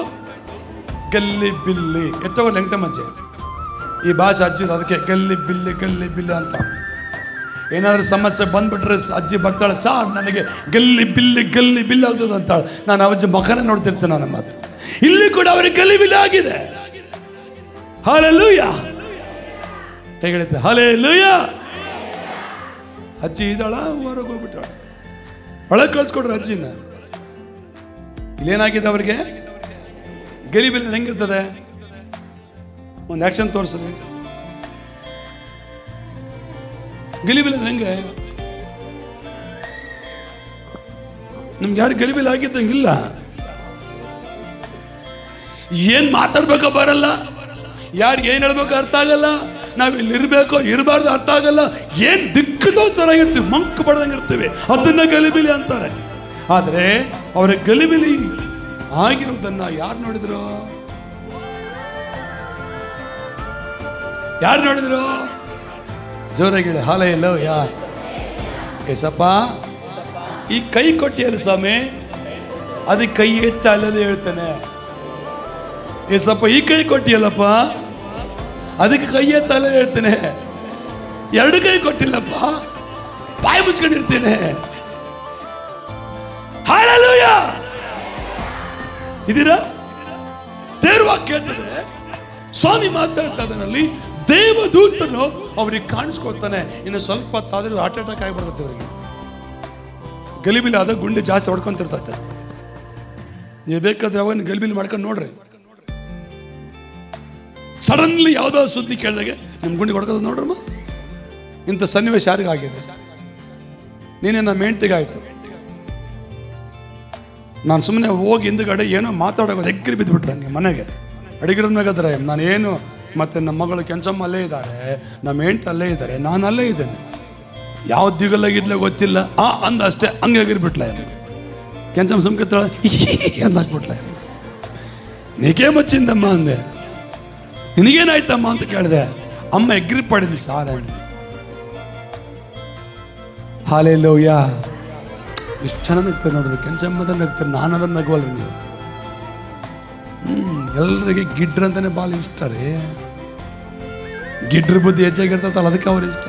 ಗಲ್ಲಿ ಬಿಲ್ಲಿ ಎತ್ತವ ಲೆಂಕಟಮ್ಮಜ್ಜೆ ಈ ಭಾಷೆ ಅಜ್ಜಿದ, ಅದಕ್ಕೆ ಗಲ್ಲಿ ಬಿಲ್ಲಿ ಅಂತ. ಏನಾದ್ರೂ ಸಮಸ್ಯೆ ಬಂದ್ಬಿಟ್ರೆ ಅಜ್ಜಿ ಬರ್ತಾಳೆ, ಸಾರ್ ನನಗೆ ಗಲ್ಲಿ ಬಿಲ್ಲಿ ಆಗ್ತದೆ ಅಂತಾಳೆ. ನಾನು ಅಜ್ಜಿ ಮಖನ ನೋಡ್ತಿರ್ತೇನೆ ನನ್ನ ಮಾತು. ಇಲ್ಲಿ ಕೂಡ ಅವರಿಗೆ ಗಲ್ಲಿ ಬಿಲ್ಲಿ ಆಗಿದೆ. ಹಲ್ಲೆಲೂಯ ಹೇಳುತ್ತೆ, ಹಲ್ಲೆಲೂಯ. ಅಜ್ಜಿ ಇದ್ದಾಳ, ಹೊರಗೆ ಹೋಗ್ಬಿಟ್ಟಾಳ, ಒಳಗೆ ಕಳ್ಸ್ಕೊಡ್ರಿ ಅಜ್ಜಿನ. ಇಲ್ಲೇನಾಗಿದೆ ಅವರಿಗೆ? ಗಲಿಬಿಲಿ ಹೆಂಗಿರ್ತದೆ? ಒಂದು ಆಕ್ಷನ್ ತೋರಿಸಿದ್ವಿ. ಗಲಿಬಿಲಿ ಹೆಂಗೆ? ನಮ್ಗೆ ಯಾರು ಗಲಿಬಿಲಿ ಆಗಿದ್ದಂಗಿಲ್ಲ. ಏನ್ ಮಾತಾಡ್ಬೇಕೋ ಬರಲ್ಲ, ಯಾರಿಗೆ ಏನ್ ಹೇಳ್ಬೇಕು ಅರ್ಥ ಆಗಲ್ಲ, ನಾವ್ ಇಲ್ಲಿ ಇರ್ಬೇಕೋ ಇರಬಾರ್ದು ಅರ್ಥ ಆಗಲ್ಲ. ಏನ್ ದಿಕ್ಕದೋ ಸರಾಗಿರ್ತೀವಿ, ಮಂಕ್ ಬಡ್ದಂಗೆ ಇರ್ತೀವಿ. ಅದನ್ನ ಗಲಿಬಿಲಿ ಅಂತಾರೆ. ಆದ್ರೆ ಅವರ ಗಲಿಬಿಲಿ ಆಗಿರುವುದನ್ನ ಯಾರು ನೋಡಿದ್ರು? ಯಾರು ನೋಡಿದ್ರು? ಜೋರಾಗಿ ಹೇಳಿ, ಹಲ್ಲೆಲೂಯ. ಏಸಪ್ಪ, ಈ ಕೈ ಕೊಟ್ಟಿಯಲ್ಲ ಸ್ವಾಮಿ, ಅದಕ್ಕೆ ಕೈ ಎತ್ತ ಅಲ್ಲದೆ ಹೇಳ್ತಾನೆ. ಏಸಪ್ಪ, ಈ ಕೈ ಕೊಟ್ಟಿಯಲ್ಲಪ್ಪ, ಅದಕ್ಕೆ ಕೈ ಎತ್ತ ಅಲ್ಲದೆ ಹೇಳ್ತೇನೆ. 2 ಕೈ ಕೊಟ್ಟಿಲ್ಲಪ್ಪ, ಬಾಯಿ ಮುಚ್ಕೊಂಡಿರ್ತೇನೆ. ಹಲ್ಲೆಲೂಯ. ಇದೀರಾ? ದೇವ್ರ ವಾಕ್ಯ ಹೇಳ್ತದೆ, ಸ್ವಾಮಿ ಮಾತಾಡ್ತಾ ಅದರಲ್ಲಿ ದೇವದೂತನು ಅವ್ರಿಗೆ ಕಾಣಿಸ್ಕೊಳ್ತಾನೆ. ಇನ್ನು ಸ್ವಲ್ಪ ಹೊತ್ತಾದ್ರೆ ಹಾರ್ಟ್ ಅಟ್ಯಾಕ್ ಆಗಿಬಿಡ್ತದೆ ಅವರಿಗೆ. ಗಲಿಬಿಲಿ ಆದ ಗುಂಡಿ ಜಾಸ್ತಿ ಹೊಡ್ಕೊಂತಿರ್ತದೆ. ನೀವು ಬೇಕಾದ್ರೆ ಅವಾಗ ಗಲಿಬಿಲಿ ಮಾಡ್ಕೊಂಡು ನೋಡ್ರಿ. ಸಡನ್ಲಿ ಯಾವುದೋ ಸುದ್ದಿ ಕೇಳಿದಾಗೆ ನಿಮ್ ಗುಂಡಿ ಹೊಡ್ಕೋದು ನೋಡ್ರಮ್ಮ. ಇಂಥ ಸನ್ನಿವೇಶ ಯಾರಿಗಾಗಿದೆ? ನೀನೇ ನಮ್ಮ ಹೆಂಡ್ತಿಗಾಯ್ತು. ನಾನು ಸುಮ್ಮನೆ ಹೋಗಿ ಹಿಂದ್ಗಡೆ ಏನೋ ಮಾತಾಡೋದು ಎಗ್ರಿ ಬಿದ್ದುಬಿಟ್ರೆ ನೀವು ಮನೆಗೆ ಅಡಿಗಿರಮ್ನಾಗದ್ರೆ ನಾನೇನು, ಮತ್ತೆ ನಮ್ಮ ಮಗಳು ಕೆಂಚಮ್ಮ ಅಲ್ಲೇ ಇದ್ದಾರೆ, ನಮ್ಮ ಹೆಂಡ್ತಿ ಅಲ್ಲೇ ಇದ್ದಾರೆ, ನಾನು ಅಲ್ಲೇ ಇದ್ದೇನೆ. ಯಾವ ದಿಗಲಾಗಿದ್ಲ ಗೊತ್ತಿಲ್ಲ, ಅಂದ ಅಷ್ಟೇ ಹಂಗಾಗಿರ್ಬಿಟ್ಲ. ಕೆಂಚಮ್ಮ ಸುಮ್ಕಿರ್ತಾಳ ಅಂದಾಕ್ಬಿಟ್ಲ. ನೀಕೇ ಮಚ್ಚಿಂದಮ್ಮ ಅಂದೆ. ನಿನಗೇನಾಯ್ತಮ್ಮ ಅಂತ ಕೇಳಿದೆ. ಅಮ್ಮ ಎಗ್ರಿ ಪಡಿದ್ವಿ ಸಾರ. ಹಲ್ಲೆಲೂಯ. ಎಷ್ಟು ಚೆನ್ನಾಗಿ ನಗ್ತಾರೆ ನೋಡಿದ್ರು. ಕೆಂಚಮ್ಮದ ನಗ್ತಾರೆ, ನಾನು ಅದನ್ನ ನಗುವಲ್ರಿ ನೀವು. ಎಲ್ಲರಿಗೆ ಗಿಡ್ರ ಅಂತಾನೆ ಭಾಳ ಇಷ್ಟ ರೀ. ಗಿಡ್ರ ಬುದ್ಧಿ ಹೆಚ್ಚಾಗಿರ್ತಲ್ಲ, ಅದಕ್ಕೆ ಅವ್ರು ಇಷ್ಟ.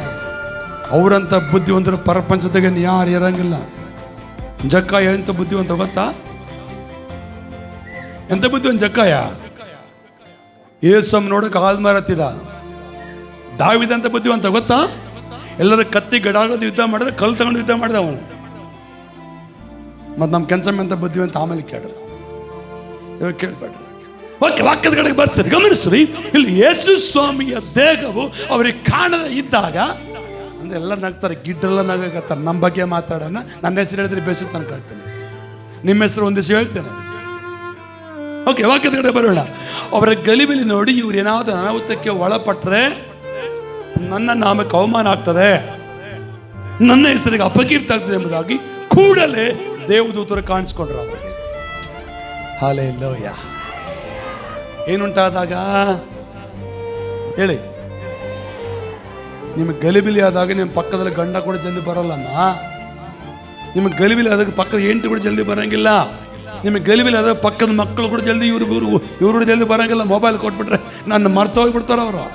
ಅವರಂತ ಬುದ್ಧಿವಂತರು ಪ್ರಪಂಚದಾಗ ಯಾರು ಇರಂಗಿಲ್ಲ. ಜಕ್ಕಾಯ ಎಂತ ಬುದ್ಧಿವಂತ ಗೊತ್ತಾ? ಎಂತ ಬುದ್ಧಿವಂತ ಜಕ್ಕಾಯ? ಏಸಮ್ ನೋಡಕ್ ಆಲ್ಮಾರ ಹತ್ತಿದ. ದಾವಿದಂತ ಬುದ್ಧಿವಂತ ಗೊತ್ತಾ? ಎಲ್ಲರ ಕತ್ತಿ ಗಡಾಗೋದು ಯುದ್ಧ ಮಾಡಿದ್ರೆ ಕಲ್ಲು ತಗೊಂಡು ಯುದ್ಧ ಮಾಡಿದ ಅವನು. ಮತ್ತು ನಮ್ಮ ಕೆಂಚಮ್ಮ ಅಂತ ಬುದ್ಧಿವಂತ ಆಮೇಲೆ ಕೇಳ್ರಿ, ಇವಾಗ ಕೇಳ್ಬೇಡ್ರಿ. ಓಕೆ, ವಾಕ್ಯದ ಕಡೆಗೆ ಬರ್ತಾರೆ. ಗಮನಿಸ್ರಿ, ಇಲ್ಲಿ ಯೇಸು ಸ್ವಾಮಿಯ ದೇಹವು ಅವರಿಗೆ ಕಾಣದ ಇದ್ದಾಗ, ಅಂದ್ರೆ ಎಲ್ಲ ನಗ್ತಾರೆ, ಗಿಡ್ಡೆಲ್ಲ ನಗತ್ತಾರೆ. ನಮ್ಮ ಬಗ್ಗೆ ಮಾತಾಡೋಣ, ನನ್ನ ಹೆಸರು ಹೇಳಿದ್ರೆ ಬೇಸುತ್ತೆ ಅನ್ಕೊಳ್ತೇನೆ. ನಿಮ್ಮ ಹೆಸರು ಒಂದಿವ್ಸ ಹೇಳ್ತೇನೆ. ಓಕೆ, ವಾಕ್ಯದ ಕಡೆ ಬರೋಣ. ಅವರ ಗಲಿಬಿಲಿ ನೋಡಿ ಇವ್ರು ಏನಾದ್ರು ಅನಾಹುತಕ್ಕೆ ಒಳಪಟ್ರೆ ನನ್ನ ನಾಮಕ್ಕೆ ಅವಮಾನ ಆಗ್ತದೆ, ನನ್ನ ಹೆಸರಿಗೆ ಅಪಕೀರ್ತಿ ಆಗ್ತದೆ ಎಂಬುದಾಗಿ ಕೂಡಲೇ ದೇವದೂತರು ಕಾಣಿಸ್ಕೊಂಡ್ರು ಅವರಿಗೆ. ಹಲ್ಲೆಲೂಯಾ. ಏನುಂಟಾದಾಗ ಹೇಳಿ, ನಿಮಗೆ ಗಲಿಬಿಲಿ ಆದಾಗ ನಿಮ್ಮ ಪಕ್ಕದಲ್ಲಿ ಗಂಡ ಕೂಡ ಜಲ್ದಿ ಬರೋಲ್ಲಮ್ಮ. ನಿಮಗೆ ಗಲಿಬಿಲಿ ಆದಾಗ ಪಕ್ಕದ ಹೆಂಡತಿ ಕೂಡ ಜಲ್ದಿ ಬರಂಗಿಲ್ಲ. ನಿಮಗೆ ಗಲಿಬಿಲಿ ಆದಾಗ ಪಕ್ಕದ ಮಕ್ಕಳು ಕೂಡ ಜಲ್ದಿ ಇವ್ರು ಕೂಡ ಜಲ್ದಿ ಬರಂಗಿಲ್ಲ. ಮೊಬೈಲ್ ಕೊಟ್ಬಿಟ್ರೆ ನನ್ನ ಮರ್ತೋಗ್ಬಿಡ್ತಾರ ಅವರು.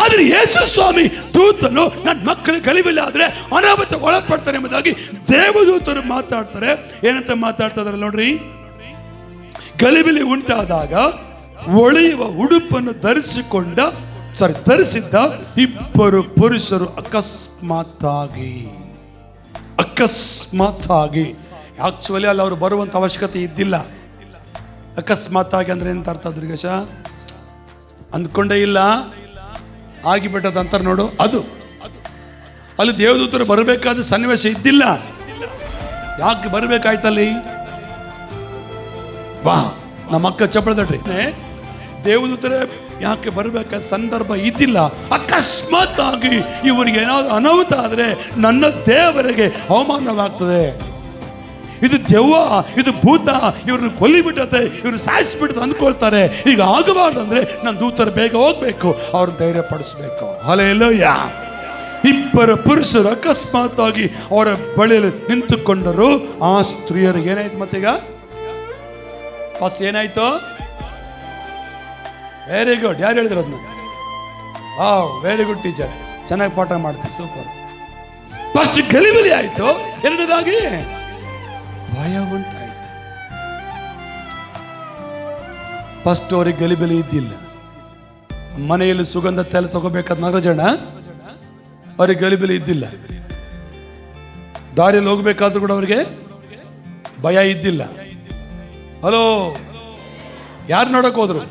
ಆದ್ರೆ ಯೇಸು ಸ್ವಾಮಿ ದೂತನು ನನ್ನ ಮಕ್ಕಳಿಗೆ ಗಲಿಬಿಲಿ ಆದ್ರೆ ಅನಾಹುತ ಒಳಪಡ್ತಾರೆ ಎಂಬುದಾಗಿ ದೇವದೂತರು ಮಾತಾಡ್ತಾರೆ. ಏನಂತ ಮಾತಾಡ್ತಾ ಇದಾರೆ ನೋಡ್ರಿ. ಗಲಿಬಿಲಿ ಉಂಟಾದಾಗ ಒಳೆಯುವ ಉಡುಪನ್ನು ಧರಿಸಿದ್ದ ಇಬ್ಬರು ಪುರುಷರು ಅಕಸ್ಮಾತ್ತಾಗಿ ಆಕ್ಚುಲಿ ಅಲ್ಲಿ ಅವರು ಬರುವಂತ ಅವಶ್ಯಕತೆ ಇದ್ದಿಲ್ಲ. ಅಕಸ್ಮಾತ್ತಾಗಿ ಅಂದ್ರೆ ಎಂತ ಅರ್ಥ ದುರ್ಗೇಶ? ಅಂದ್ಕೊಂಡೇ ಇಲ್ಲ, ಆಗಿಬಿಟ್ಟದ ಅಂತಾರೆ ನೋಡು, ಅದು ಅಲ್ಲಿ ದೇವದೂತರು ಬರಬೇಕಾದ ಸನ್ನಿವೇಶ ಇದ್ದಿಲ್ಲ. ಯಾಕೆ ಬರಬೇಕಾಯ್ತಲ್ಲಿ? ವಾ, ನಮ್ಮ ಅಕ್ಕ ಚಪ್ಪಳ ತಟ್ರಿ. ದೇವದೂತರೇ ಯಾಕೆ ಬರಬೇಕಾದ ಸಂದರ್ಭ ಇದ್ದಿಲ್ಲ. ಅಕಸ್ಮಾತ್ ಆಗಿ ಇವರಿಗೆ ಏನಾದ್ರು ಅನಾಹುತ ಆದ್ರೆ ನನ್ನ ದೇವರಿಗೆ ಅವಮಾನವಾಗ್ತದೆ. ಇದು ದೆವ್ವ, ಇದು ಭೂತ, ಇವ್ರನ್ನ ಕೊಲ್ಲಿಬಿಟ್ಟತೆ, ಇವ್ರನ್ನ ಸಾಯಿಸ್ಬಿಟ್ಟದೆ ಅಂದ್ಕೊಳ್ತಾರೆ. ಈಗ ಆಗಬಾರ್ದಂದ್ರೆ ನನ್ನ ದೂತರು ಬೇಗ ಹೋಗ್ಬೇಕು, ಅವ್ರನ್ನ ಧೈರ್ಯ ಪಡಿಸ್ಬೇಕು. ಹಲ್ಲೆಲೂಯಾ. ಇಬ್ಬರು ಪುರುಷರು ಅಕಸ್ಮಾತ್ ಆಗಿ ಅವರ ಬಳಿಯಲ್ಲಿ ನಿಂತುಕೊಂಡರು. ಆ ಸ್ತ್ರೀಯರಿಗೆ ಏನಾಯ್ತು? ಮತ್ತೀಗ ಫಸ್ಟ್ ಏನಾಯ್ತು? Very good. ಯಾರು ಹೇಳಿದ್ರು ಅದನ್ನ? ವೆರಿ ಗುಡ್ ಟೀಚರ್, ಚೆನ್ನಾಗಿ ಪಾಠ ಮಾಡ್ತೀವಿ, ಸೂಪರ್. ಫಸ್ಟ್ ಗಲಿಬಿಲಿ ಆಯ್ತು, ಎರಡನೇದಾಗಿ ಭಯ ಉಂಟಾಯ್ತು. ಫಸ್ಟ್ ಅವ್ರಿಗೆ ಗಲಿಬಿಲಿ ಇದ್ದಿಲ್ಲ. ಮನೆಯಲ್ಲಿ ಸುಗಂಧ ತೈಲ ತಗೋಬೇಕಾದ 4 ಜನ, ಅವ್ರಿಗೆ ಗಲಿಬಿಲಿ ಇದ್ದಿಲ್ಲ. ದಾರಿಯಲ್ಲಿ ಹೋಗ್ಬೇಕಾದ್ರೂ ಕೂಡ ಅವ್ರಿಗೆ ಭಯ ಇದ್ದಿಲ್ಲ. ಹಲೋ, ಯಾರು ನೋಡಕ್ ಹೋದ್ರು?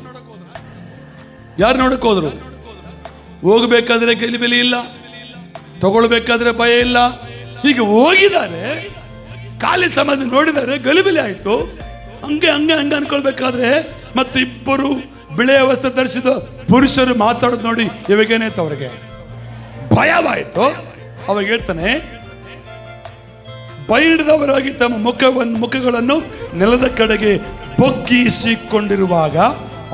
ಹೋಗ್ಬೇಕಾದ್ರೆ ಗಲಿಬಿಲಿ ಇಲ್ಲ, ತಗೊಳ್ಬೇಕಾದ್ರೆ ಭಯ ಇಲ್ಲ. ಈಗ ಹೋಗಿದ್ದಾರೆ, ಖಾಲಿ ಸಮಾಧಿ ನೋಡಿದ್ದಾರೆ, ಗಲಿಬಿಲಿ ಆಯ್ತು. ಹಂಗೆ ಅನ್ಕೊಳ್ಬೇಕಾದ್ರೆ ಮತ್ತು ಇಬ್ಬರು ಬಿಳೆಯ ವಸ್ತ್ರ ಧರಿಸಿದ ಪುರುಷರು ಮಾತಾಡೋದು ನೋಡಿ ಇವಾಗೇನಾಯ್ತು? ಅವ್ರಿಗೆ ಭಯವಾಯ್ತು. ಅವಾಗ ಹೇಳ್ತಾನೆ, ಭಯ ಹಿಡಿದವರಾಗಿ ತಮ್ಮ ಮುಖಗಳನ್ನು ನೆಲದ ಕಡೆಗೆ ಬಗ್ಗಿಸಿಕೊಂಡಿರುವಾಗ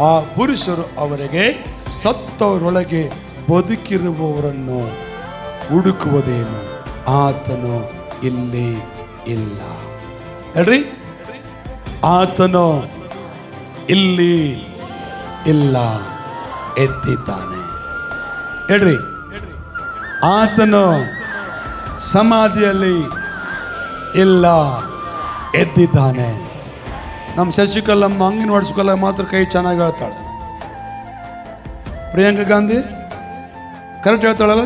ಆ ಪುರುಷರು ಅವರಿಗೆ, ಸತ್ತವರೊಳಗೆ ಬದುಕಿರುವವರನ್ನು ಹುಡುಕುವುದೇನು? ಆತನು ಇಲ್ಲಿ ಇಲ್ಲ. ಹೇಳ್ರಿ, ಆತನು ಇಲ್ಲಿ ಇಲ್ಲ, ಎದ್ದಿದ್ದಾನೆ. ಹೇಳ್ರಿ, ಆತನು ಸಮಾಧಿಯಲ್ಲಿ ಇಲ್ಲ, ಎದ್ದಿದ್ದಾನೆ. ನಮ್ಮ ಶಶಿಕಲಮ್ಮ ಅಂಗನವಾಡಿ ಸ್ಕೂಲ ಮಾತ್ರ ಕೈ ಚೆನ್ನಾಗಿ ಹೇಳ್ತಾಳೆ. ಪ್ರಿಯಾಂಕಾ ಗಾಂಧಿ ಕರೆಕ್ಟ್ ಹೇಳ್ತಾಳಲ್ಲ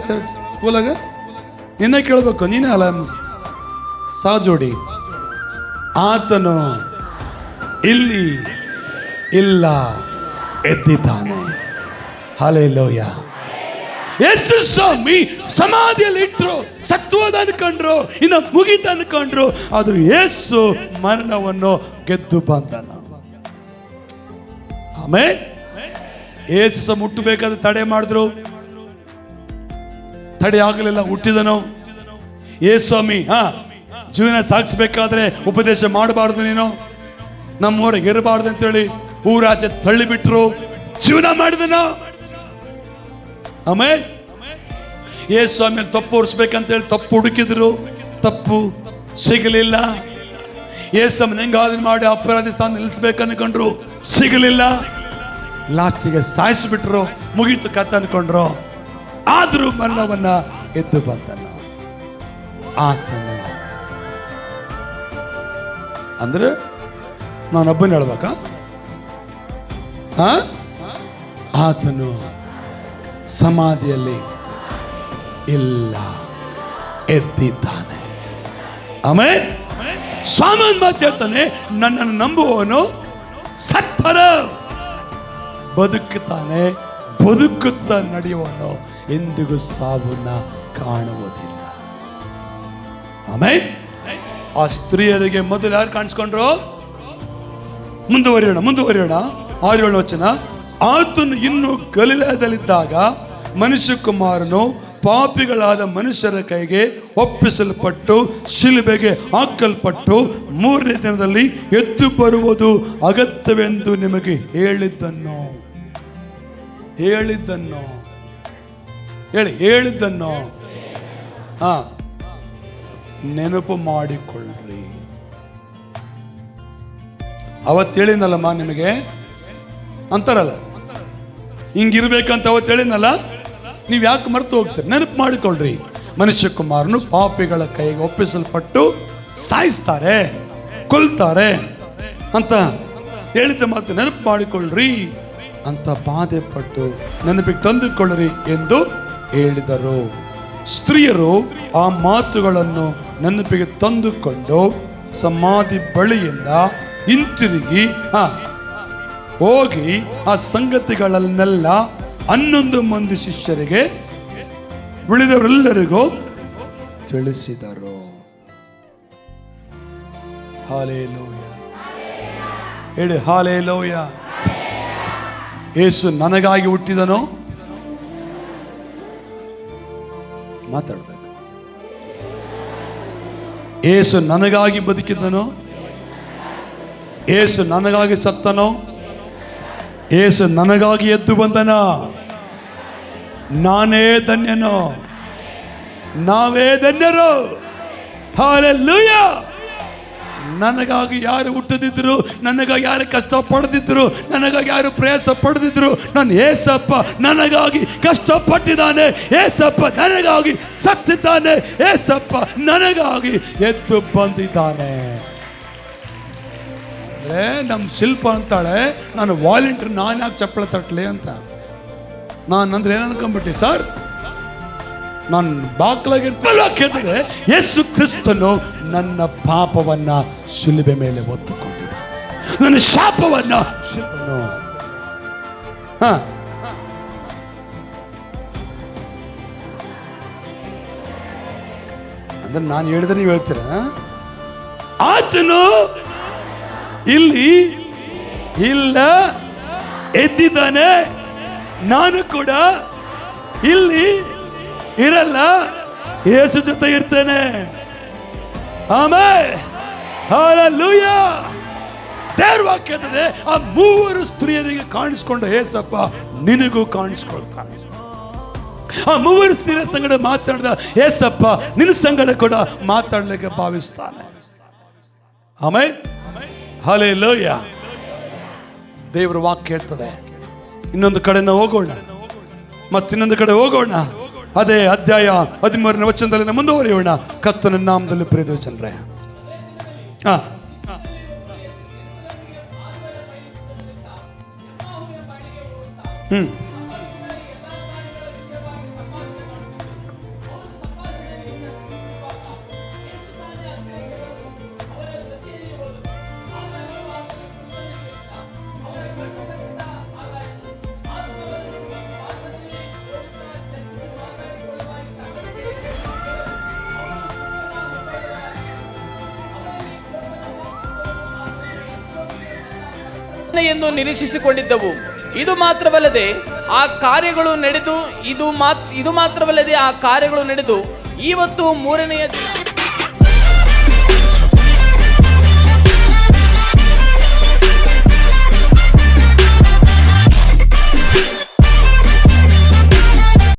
ಸ್ಕೂಲಾಗ? ನಿನ್ನೆ ಕೇಳಬೇಕು, ನೀನೇ ಅಲ್ಲ ಸಹಜೋಡಿ. ಆತನು ಇಲ್ಲಿ ಇಲ್ಲ, ಎದ್ದಿದ್ದಾನೆ. ಹಲ್ಲೆಲೂಯಾ. ಯೇಸು ಸ್ವಾಮಿ ಸಮಾಧಿಯಲ್ಲಿ ಇಟ್ರು, ಸತ್ವದ ಅನ್ಕೊಂಡ್ರು, ಇನ್ನು ಮುಗಿತ ಅನ್ಕೊಂಡ್ರು. ಆದ್ರೂ ಯೇಸು ಮರಣವನ್ನು ಗೆದ್ದು ಬಂದನ. ಆಮೇಲೆ ಯೇಸು ಮುಟ್ಟಬೇಕಾದ್ರೆ ತಡೆ ಮಾಡಿದ್ರು, ತಡೆ ಆಗಲಿಲ್ಲ, ಹುಟ್ಟಿದನು. ಯೇಸು ಸ್ವಾಮಿ ಜೀವನ ಸಾಗಿಸ್ಬೇಕಾದ್ರೆ ಉಪದೇಶ ಮಾಡಬಾರ್ದು, ನೀನು ನಮ್ಮೂರಿಗೆ ಇರಬಾರ್ದು ಅಂತೇಳಿ ಊರಾಚೆ ತಳ್ಳಿಬಿಟ್ರು. ಜೀವನ ಮಾಡಿದನ. ಆಮೇಲೆ ಯೇಸು ಸ್ವಾಮಿ ತಪ್ಪು ಹೊರಿಸ್ಬೇಕಂತೇಳಿ ತಪ್ಪು ಹುಡುಕಿದ್ರು, ತಪ್ಪು ಸಿಗಲಿಲ್ಲ. ಯೇಸು ಸ್ವಾಮಿ ಹೆಂಗಾದ್ರೂ ಮಾಡಿ ಅಪರಾಧಿ ಸ್ಥಾನ ನಿಲ್ಲಿಸ್ಬೇಕು ಅನ್ಕೊಂಡ್ರು, ಸಿಗಲಿಲ್ಲ. ಲಾಸ್ಟಿಗೆ ಸಾಯಿಸ್ಬಿಟ್ರು, ಮುಗೀತು ಕಥೆ ಅನ್ಕೊಂಡ್ರು. ಆದ್ರೂ ಮರಣವನ್ನ ಎದ್ದು ಬಂದನು. ಆತನು ಅಂದ್ರೆ ನಾನೊಬ್ಬನ ಹೇಳ್ಬೇಕಾ? ಆತನು ಸಮಾಧಿಯಲ್ಲಿ ಇಲ್ಲ, ಎದ್ದಿದ್ದಾನೆ. ಆಮೇಲೆ ಸ್ವಾಮಿ ಮಾತಾಡ್ತಾನೆ, ನನ್ನನ್ನು ನಂಬುವವನು ಸತ್ಪರ ಬದುಕುತ್ತಾನೆ, ಬದುಕುತ್ತಾ ನಡೆಯುವನು ಎಂದಿಗೂ ಸಾವನ್ನ ಕಾಣುವುದಿಲ್ಲ. ಆಮೇಲೆ ಆ ಸ್ತ್ರೀಯರಿಗೆ ಮೊದಲು ಯಾರು ಕಾಣಿಸ್ಕೊಂಡ್ರು? ಮುಂದುವರಿಯೋಣ 6-7 ವಚನ. ಆತನು ಇನ್ನು ಗಲಿಲಾಯದಲ್ಲಿದ್ದಾಗ ಮನುಷ್ಯಕುಮಾರನು ಪಾಪಿಗಳಾದ ಮನುಷ್ಯರ ಕೈಗೆ ಒಪ್ಪಿಸಲ್ಪಟ್ಟು ಶಿಲುಬೆಗೆ ಹಾಕಲ್ಪಟ್ಟು 3ನೇ ದಿನದಲ್ಲಿ ಎದ್ದು ಬರುವುದು ಅಗತ್ಯವೆಂದು ನಿಮಗೆ ಹೇಳಿದ್ದನ್ನು ನೆನಪು ಮಾಡಿಕೊಳ್ಳ್ರಿ. ಅವತ್ತು ಹೇಳಿನಲ್ಲಮ್ಮ ನಿಮಗೆ ಅಂತಾರಲ್ಲ, ಹಿಂಗಿರ್ಬೇಕಂತ ಅವತ್ತು ಹೇಳಿನಲ್ಲ, ನೀವು ಯಾಕೆ ಮರೆತು ಹೋಗ್ತೀರಿ? ನೆನಪು ಮಾಡಿಕೊಳ್ಳ್ರಿ. ಮನುಷ್ಯ ಕುಮಾರನು ಪಾಪಿಗಳ ಕೈಗೆ ಒಪ್ಪಿಸಲ್ಪಟ್ಟು ಸಾಯಿಸ್ತಾರೆ, ಕೊಲ್ತಾರೆ ಅಂತ ಹೇಳಿದ ಮಾತು ನೆನಪು ಮಾಡಿಕೊಳ್ಳ್ರಿ ಅಂತ ಬಾಧೆ ಪಟ್ಟು ನೆನಪಿಗೆ ತಂದುಕೊಳ್ಳ್ರಿ ಎಂದು ಹೇಳಿದರು. ಸ್ತ್ರೀಯರು ಆ ಮಾತುಗಳನ್ನು ನೆನಪಿಗೆ ತಂದುಕೊಂಡು ಸಮಾಧಿ ಬಳಿಯಿಂದ ಹಿಂತಿರುಗಿ ಹೋಗಿ ಆ ಸಂಗತಿಗಳನ್ನೆಲ್ಲ 11 ಮಂದಿ ಶಿಷ್ಯರಿಗೆ ಉಳಿದವರೆಲ್ಲರಿಗೂ ತಿಳಿಸಿದರು. ಹಾಲೆಲೂಯ ಹೇಳಿ, ಹಾಲೆಲೂಯ. ಯೇಸು ನನಗಾಗಿ ಹುಟ್ಟಿದನು. ಮಾತಾಡ್ಬೇಕು. ಯೇಸು ನನಗಾಗಿ ಬದುಕಿದ್ದನು. ಯೇಸು ನನಗಾಗಿ ಸತ್ತನು. ಯೇಸು ನನಗಾಗಿ ಎದ್ದು ಬಂದನ. ನಾನೇ ಧನ್ಯನು, ನಾವೇ ಧನ್ಯರು. ಹಾಲೆಲೂಯ. ನನಗಾಗಿ ಯಾರು ಹುಟ್ಟದಿದ್ರು, ನನಗಾಗಿ ಯಾರು ಕಷ್ಟ ಪಡೆದಿದ್ರು, ನನಗಾಗಿ ಯಾರು ಪ್ರಯಾಸ ಪಡೆದಿದ್ರು, ನಾನು ಏಸಪ್ಪ ನನಗಾಗಿ ಕಷ್ಟಪಟ್ಟಿದ್ದಾನೆ, ಏಸಪ್ಪ ನನಗಾಗಿ ಸತ್ತಿದ್ದಾನೆ, ಏಸಪ್ಪ ನನಗಾಗಿ ಎದ್ದು ಬಂದಿದ್ದಾನೆ. ಅಂದ್ರೆ ನಮ್ಮ ಶಿಲ್ಪ ಅಂತಾಳೆ, ನಾನು ವಾಲಂಟಿಯರ್, ನಾನು ಯಾಕೆ ಚಪ್ಪಳ ತಟ್ಟಲಿ ಅಂತ. ನಾನಂದ್ರೆ ಏನು ಅನ್ಕೊಂಡ್ಬಿಟ್ಟಿ ಸರ್, ನಾನು ಬಾಕ್ಲಾಗಿರ್ತಲ್ಲ ಕೇಳಿದ್ರೆ ಯೇಸು ಕ್ರಿಸ್ತನು ನನ್ನ ಪಾಪವನ್ನ ಶಿಲುಬೆ ಮೇಲೆ ಹೊತ್ತುಕೊಂಡಿದ್ದ, ನನ್ನ ಶಾಪವನ್ನ ಅಂದ್ರೆ ನಾನು ಹೇಳಿದ್ರೆ ನೀವು ಹೇಳ್ತೀರ, ಆತನು ಇಲ್ಲಿ ಇಲ್ಲ ಎದ್ದಿದ್ದಾನೆ, ನಾನು ಕೂಡ ಇಲ್ಲಿ ಇರಲ್ಲ, ಯೇಸು ಜೊತೆ ಇರ್ತೇನೆ. ಆಮೇಲೆ ಹಲ್ಲೆಲೂಯ. ದೇವರ ವಾಕ್ಯ ಹೇಳ್ತದೆ, ಆ 3 ಸ್ತ್ರೀಯರಿಗೆ ಕಾಣಿಸ್ಕೊಂಡ ಯೇಸಪ್ಪ ನಿನಗೂ ಕಾಣಿಸ್ಕೊಳ್ತಾನೆ. ಆ 3 ಸ್ತ್ರೀಯರ ಸಂಗಡ ಮಾತಾಡಿದ ಯೇಸಪ್ಪ ನಿನ್ನ ಸಂಗಡ ಕೂಡ ಮಾತಾಡ್ಲಿಕ್ಕೆ ಭಾವಿಸ್ತಾನೆ. ಆಮೇಲೆ ಹಲ್ಲೆಲೂಯ. ದೇವರ ವಾಕ್ಯ ಹೇಳ್ತದೆ. ಇನ್ನೊಂದು ಕಡೆ ನಾವು ಹೋಗೋಣ, ಮತ್ತಿನ್ನೊಂದು ಕಡೆ ಹೋಗೋಣ. ಅದೇ ಅಧ್ಯಾಯ 13ನೇ ವಚನದಲ್ಲಿ ಮುಂದುವರಿಯೋಣ. ಕರ್ತನ ನಾಮದಲ್ಲಿ ಪ್ರಿಯ ಜನರೇ, ಎಂದು ನಿರೀಕ್ಷಿಸಿಕೊಂಡಿದ್ದವು. ಇದು ಮಾತ್ರವಲ್ಲದೆ ಆ ಕಾರ್ಯಗಳು ನಡೆದು ಇವತ್ತು 3ನೆಯ ದಿನ